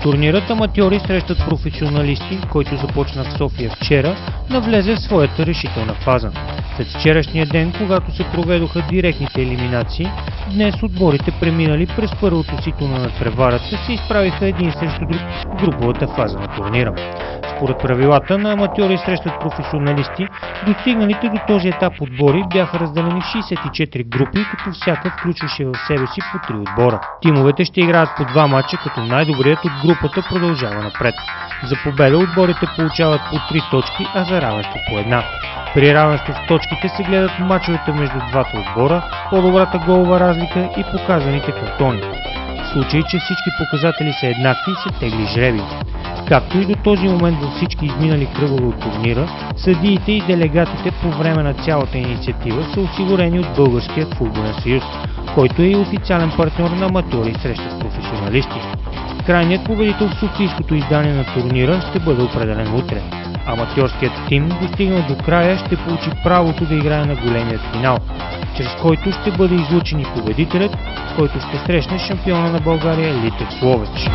Турнирът аматьори срещат професионалисти, който започна в София вчера, навлезе в своята решителна фаза. След вчерашния ден, когато се проведоха директните елиминации, днес отборите, преминали през първото сито на надпреварата, се изправиха един срещу друг в груповата фаза на турнира. Според правилата на аматьори срещат професионалисти, достигналите до този етап отбори бяха разделени в 64 групи, като всяка включваше в себе си по 3 отбора. Тимовете ще играят по 2 мача, като най-добрият от групата продължава напред. За победа отборите получават по 3 точки, а за равенство по 1. При равенство в точките се гледат мачовете между двата отбора, по-добрата голова разлика и показаните картони. В случай, че всички показатели са еднакви, се тегли жребий. Както и до този момент във всички изминали кръгове от турнира, съдиите и делегатите по време на цялата инициатива са осигурени от Българският футболен съюз, който е и официален партньор на аматьори срещат професионалисти. Крайният победител в софийското издание на турнира ще бъде определен утре. Аматьорският тим, достигнал до края, ще получи правото да играе на големият финал, чрез който ще бъде излучен и победителят, който ще срещне шампиона на България Литек Ловеч.